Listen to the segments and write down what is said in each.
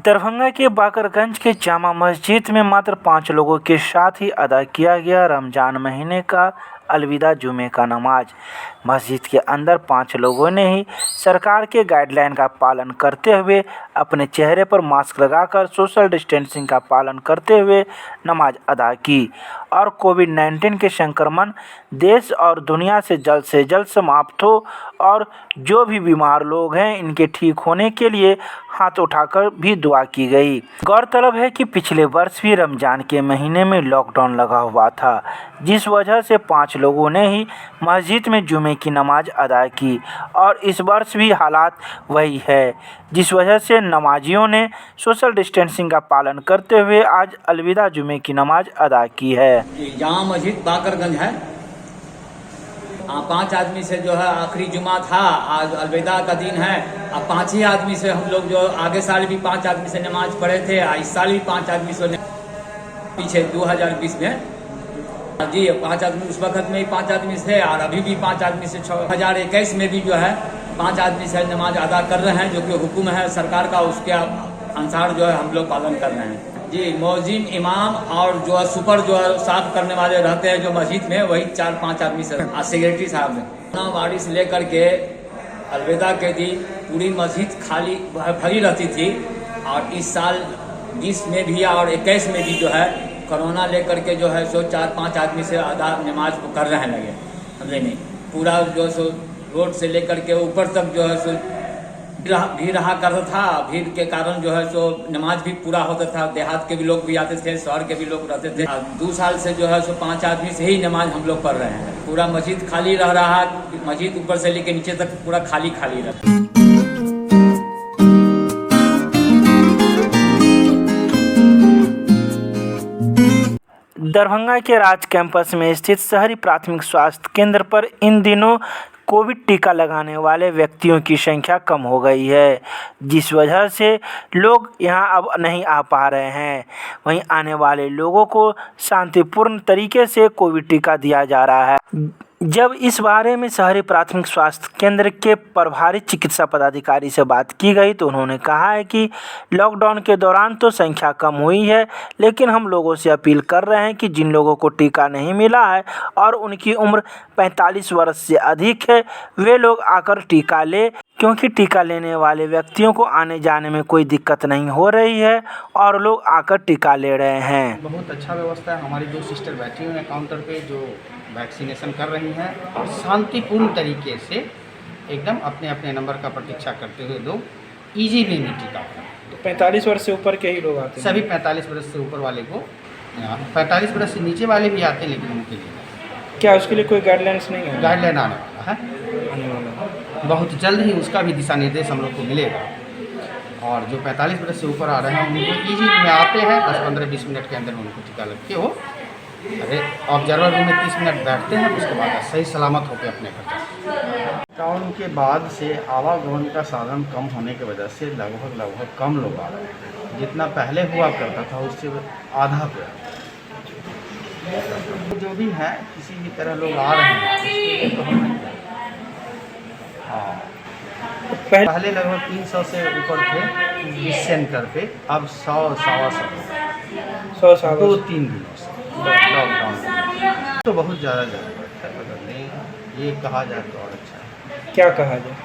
दरभंगा के बाकरगंज के जामा मस्जिद में मात्र 5 लोगों के साथ ही अदा किया गया रमजान महीने का अलविदा जुमे का नमाज। मस्जिद के अंदर 5 लोगों ने ही सरकार के गाइडलाइन का पालन करते हुए अपने चेहरे पर मास्क लगाकर सोशल डिस्टेंसिंग का पालन करते हुए नमाज अदा की और कोविड-19 के संक्रमण देश और दुनिया से जल्द समाप्त हो और जो भी बीमार लोग हैं इनके ठीक होने के लिए हाथ उठाकर भी दुआ की गई। गौरतलब है कि पिछले वर्ष भी रमजान के महीने में लॉकडाउन लगा हुआ था, जिस वजह से 5 लोगों ने ही मस्जिद में जुमे की नमाज अदा की और इस वर्ष भी हालात वही है, जिस वजह से नमाजियों ने सोशल डिस्टेंसिंग का पालन करते हुए आज अलविदा जुमे की नमाज अदा की है। जामा मस्जिद बाकरगंज है। 5 आदमी से जो है आखिरी जुमा था, आज अलविदा का दिन है। अब 5 ही आदमी से हम लोग जो आगे साल भी 5 आदमी से नमाज पढ़े थे, इस साल भी 5 आदमी से पीछे 2020 में जी 5 आदमी उस वक्त में ही 5 आदमी से और अभी भी 5 आदमी से 2021 में भी जो है 5 आदमी से नमाज अदा कर रहे हैं, जो कि हुक्म है सरकार का, उसके अनुसार जो है हम लोग पालन कर रहे हैं। जी मौजिन इमाम और जो है सुपर जो है साफ करने वाले रहते हैं जो मस्जिद में, वही 4-5 आदमी से सेक्रेटरी साहब ने बारिश लेकर के अलविदा के दिन पूरी मस्जिद खाली भरी रहती थी और इस साल 20 में भी और 21 में भी जो है कोरोना लेकर के जो है सो 4-5 आदमी से अदा नमाज को कर रहे लगे। समझे नहीं, पूरा जो सो रोड से लेकर के ऊपर तक जो है सो भीड़ रहा करता था। भीड़ के कारण जो है सो नमाज भी पूरा होता था। देहात के भी लोग भी आते थे, शहर के भी लोग रहते थे। 2 साल से जो है सो 5 आदमी से ही नमाज हम लोग पढ़ रहे हैं। पूरा मस्जिद खाली रह रहा है, मस्जिद ऊपर से लेकर नीचे तक पूरा खाली रहता है। दरभंगा के राज कैंपस में स्थित शहरी प्राथमिक स्वास्थ्य केंद्र पर इन दिनों कोविड टीका लगाने वाले व्यक्तियों की संख्या कम हो गई है, जिस वजह से लोग यहां अब नहीं आ पा रहे हैं। वहीं आने वाले लोगों को शांतिपूर्ण तरीके से कोविड टीका दिया जा रहा है। जब इस बारे में शहरी प्राथमिक स्वास्थ्य केंद्र के प्रभारी चिकित्सा पदाधिकारी से बात की गई तो उन्होंने कहा है कि लॉकडाउन के दौरान तो संख्या कम हुई है, लेकिन हम लोगों से अपील कर रहे हैं कि जिन लोगों को टीका नहीं मिला है और उनकी उम्र 45 वर्ष से अधिक है, वे लोग आकर टीका ले, क्योंकि टीका लेने वाले व्यक्तियों को आने जाने में कोई दिक्कत नहीं हो रही है और लोग आकर टीका ले रहे हैं। बहुत अच्छा व्यवस्था है। हमारी 2 सिस्टर बैठी हुई हैं काउंटर पे जो वैक्सीनेशन कर रही हैं और शांतिपूर्ण तरीके से एकदम अपने अपने नंबर का प्रतीक्षा करते हुए लोग ईजी वे में टीका कराएं। तो 45 वर्ष से ऊपर के ही लोग आते हैं? सभी 45 वर्ष से ऊपर वाले को, 45 वर्ष से नीचे वाले भी आते हैं, लेकिन उनके लिए क्या उसके लिए कोई गाइडलाइंस नहीं है? गाइडलाइन आने वाला है, बहुत जल्द ही उसका भी दिशा निर्देश हम लोग को मिलेगा। और जो 45 वर्ष से ऊपर आ रहे हैं उनको ईजी में आते हैं, 10-15-20 मिनट के अंदर उनको टीका लग के वो ऑब्जर्वर रूम में 30 मिनट बैठते हैं, उसके बाद सही सलामत होकर अपने घर जाते हैं। लॉकडाउन के बाद से आवागमन का साधन कम होने की वजह से लगभग कम लोग आ रहे हैं। जितना पहले हुआ करता था उससे आधा पे जो भी है किसी भी तरह लोग आ रहे हैं उसके लिए तो हम नहीं। हाँ, पहले लगभग 300 से ऊपर थे इस सेंटर पे, अब 100-125 2-3 दिनों से लॉकडाउन तो बहुत ज़्यादा ज़रूरत है बदलने। ये कहा जाए तो और अच्छा है। क्या कहा जाए?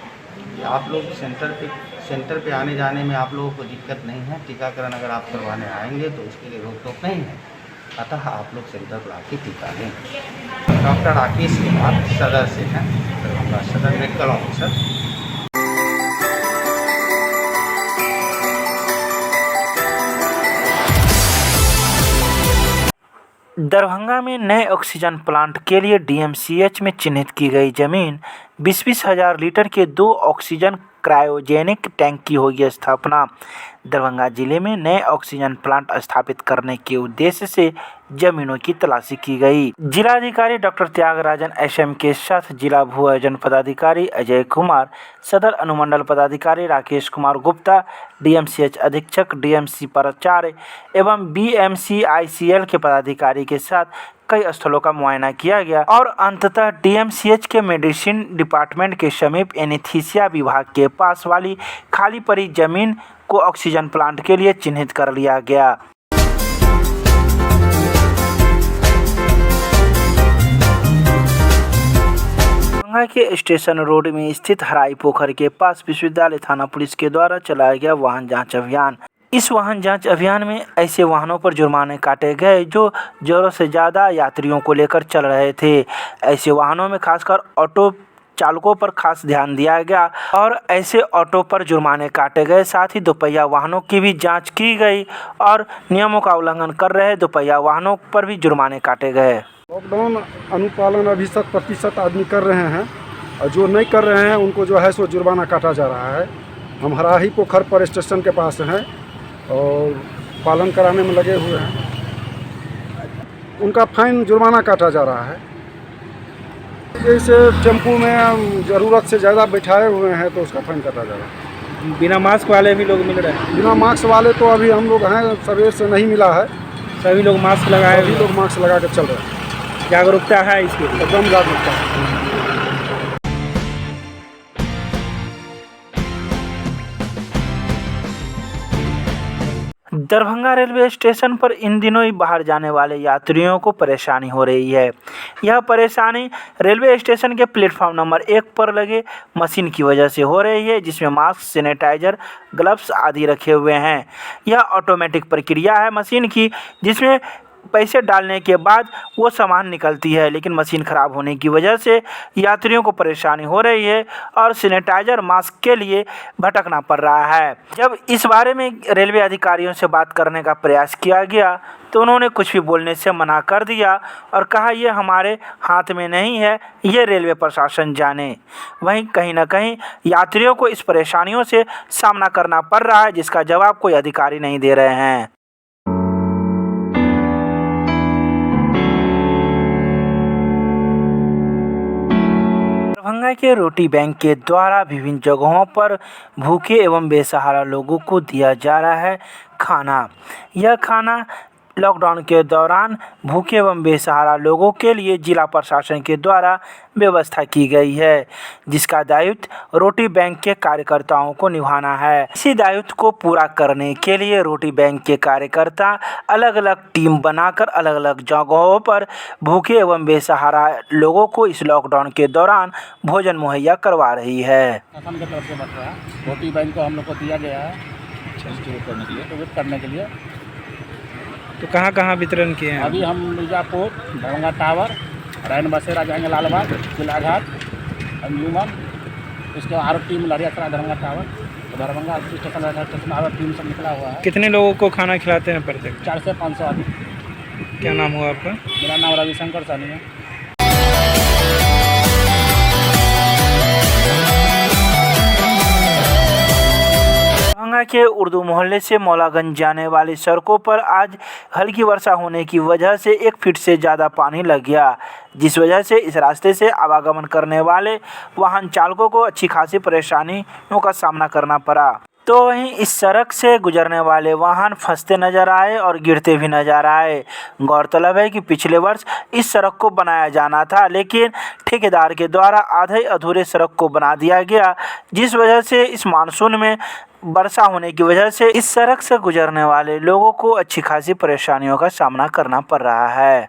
आप लोग सेंटर पे आने जाने में आप लोगों को दिक्कत नहीं है। टीकाकरण अगर आप करवाने आएंगे तो उसके लिए रोक टोक नहीं है, अतः आप लोग सेंटर पर आके टीका लें। डॉक्टर राकेश कुमार सदर से हैं, दरभंगा सदर मेडिकल ऑफिसर। दरभंगा में नए ऑक्सीजन प्लांट के लिए डीएमसीएच में चिन्हित की गई जमीन 20-20 हज़ार लीटर के 2 ऑक्सीजन क्रायोजेनिक टैंक की होगी स्थापना। दरभंगा जिले में नए ऑक्सीजन प्लांट स्थापित करने के उद्देश्य से जमीनों की तलाशी की गई। जिलाधिकारी डॉक्टर त्यागराजन एसएम के साथ जिला भू आयोजन पदाधिकारी अजय कुमार, सदर अनुमंडल पदाधिकारी राकेश कुमार गुप्ता, डीएमसीएच अधीक्षक डीएमसी प्राचार्य एवं बीएमसीआईसीएल के पदाधिकारी के साथ कई स्थलों का मुआयना किया गया और अंततः डीएमसीएच के मेडिसिन डिपार्टमेंट के समीप एनेस्थीसिया विभाग के पास वाली खाली पड़ी जमीन को ऑक्सीजन प्लांट के लिए चिन्हित कर लिया गया। दरभंगा के स्टेशन रोड में स्थित हराई पोखर के पास विश्वविद्यालय थाना पुलिस के द्वारा चलाया गया वाहन जांच अभियान। इस वाहन जांच अभियान में ऐसे वाहनों पर जुर्माने काटे गए जो जरूरत से ज़्यादा यात्रियों को लेकर चल रहे थे। ऐसे वाहनों में खासकर ऑटो चालकों पर खास ध्यान दिया गया और ऐसे ऑटो पर जुर्माने काटे गए। साथ ही दोपहिया वाहनों की भी जांच की गई और नियमों का उल्लंघन कर रहे दोपहिया वाहनों पर भी जुर्माने काटे गए। लॉकडाउन अनुपालन अभी 100% आदमी कर रहे हैं और जो नहीं कर रहे हैं उनको जो है सो जुर्माना काटा जा रहा है। हम हराही पोखर पर स्टेशन के पास हैं और पालन कराने में लगे हुए हैं। उनका फाइन जुर्माना काटा जा रहा है। जैसे टेम्पू में ज़रूरत से ज़्यादा बैठाए हुए हैं तो उसका फाइन काटा जा रहा है। बिना मास्क वाले भी लोग मिल रहे हैं। बिना मास्क वाले तो अभी हम लोग हैं, सवेर से नहीं मिला है। सभी लोग मास्क लगाए, सभी लोग मास्क लगा कर चल रहे हैं। जागरूकता है इसके लिए, एकदम जागरूकता है। दरभंगा रेलवे स्टेशन पर इन दिनों ही बाहर जाने वाले यात्रियों को परेशानी हो रही है। यह परेशानी रेलवे स्टेशन के प्लेटफॉर्म नंबर 1 पर लगे मशीन की वजह से हो रही है, जिसमें मास्क, सैनिटाइजर, ग्लव्स आदि रखे हुए हैं। यह ऑटोमेटिक प्रक्रिया है मशीन की, जिसमें पैसे डालने के बाद वो सामान निकलती है, लेकिन मशीन ख़राब होने की वजह से यात्रियों को परेशानी हो रही है और सैनिटाइजर, मास्क के लिए भटकना पड़ रहा है। जब इस बारे में रेलवे अधिकारियों से बात करने का प्रयास किया गया तो उन्होंने कुछ भी बोलने से मना कर दिया और कहा ये हमारे हाथ में नहीं है, ये रेलवे प्रशासन जाने। वहीं कहीं ना कहीं यात्रियों को इस परेशानियों से सामना करना पड़ रहा है, जिसका जवाब कोई अधिकारी नहीं दे रहे हैं। दरभंगा के रोटी बैंक के द्वारा विभिन्न जगहों पर भूखे एवं बेसहारा लोगों को दिया जा रहा है खाना। यह खाना लॉकडाउन के दौरान भूखे एवं बेसहारा लोगों के लिए जिला प्रशासन के द्वारा व्यवस्था की गई है, जिसका दायित्व रोटी बैंक के कार्यकर्ताओं को निभाना है। इसी दायित्व को पूरा करने के लिए रोटी बैंक के कार्यकर्ता अलग अलग टीम बनाकर अलग अलग जगहों पर भूखे एवं बेसहारा लोगों को इस लॉकडाउन के दौरान भोजन मुहैया करवा रही है। शासन की तरफ से बट रहा है, रोटी बैंक को हम लोग को दिया गया है डिस्ट्रीब्यूट करने के लिए। तो कहाँ कहाँ वितरण किए हैं? अभी हम मिर्ज़ापुर, दरभंगा टावर, रैन बसेरा जाएंगे, लालबाग, किलाघाट, अंजुमन, उसके बाद आर टीम लड़ियासराय, दरभंगा टावर, तो दरभंगा स्टेशन आर टीम सब निकला हुआ है। कितने लोगों को खाना खिलाते हैं प्रत्येक? 400 से 500 आदमी। क्या नाम हुआ आपका? मेरा नाम रविशंकर सानी है। दरभंगा के उर्दू मोहल्ले से मौलागंज जाने वाली सड़कों पर आज हल्की वर्षा होने की वजह से 1 फीट से ज़्यादा पानी लग गया, जिस वजह से इस रास्ते से आवागमन करने वाले वाहन चालकों को अच्छी खासी परेशानियों का सामना करना पड़ा। तो वहीं इस सड़क से गुजरने वाले वाहन फंसते नजर आए और गिरते भी नजर आए। गौरतलब है कि पिछले वर्ष इस सड़क को बनाया जाना था, लेकिन ठेकेदार के द्वारा आधे अधूरे सड़क को बना दिया गया, जिस वजह से इस मानसून में वर्षा होने की वजह से इस सड़क से गुजरने वाले लोगों को अच्छी खासी परेशानियों का सामना करना पड़ रहा है।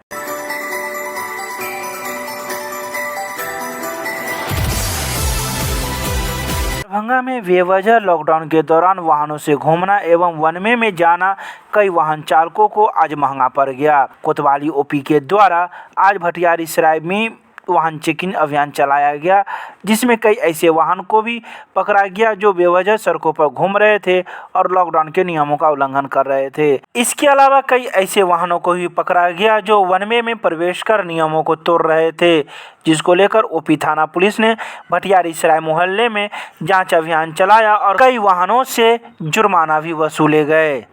दरभंगा में बेवजह लॉकडाउन के दौरान वाहनों से घूमना एवं वनमे में जाना कई वाहन चालकों को आज महंगा पड़ गया। कोतवाली ओपी के द्वारा आज भटियारी सराय में वाहन चेकिंग अभियान चलाया गया, जिसमें कई ऐसे वाहन को भी पकड़ा गया जो बेवजह सड़कों पर घूम रहे थे और लॉकडाउन के नियमों का उल्लंघन कर रहे थे। इसके अलावा कई ऐसे वाहनों को भी पकड़ा गया जो वनमे में प्रवेश कर नियमों को तोड़ रहे थे, जिसको लेकर ओपी थाना पुलिस ने भटियारी सराय मोहल्ले में जांच अभियान चलाया और कई वाहनों से जुर्माना भी वसूले गए।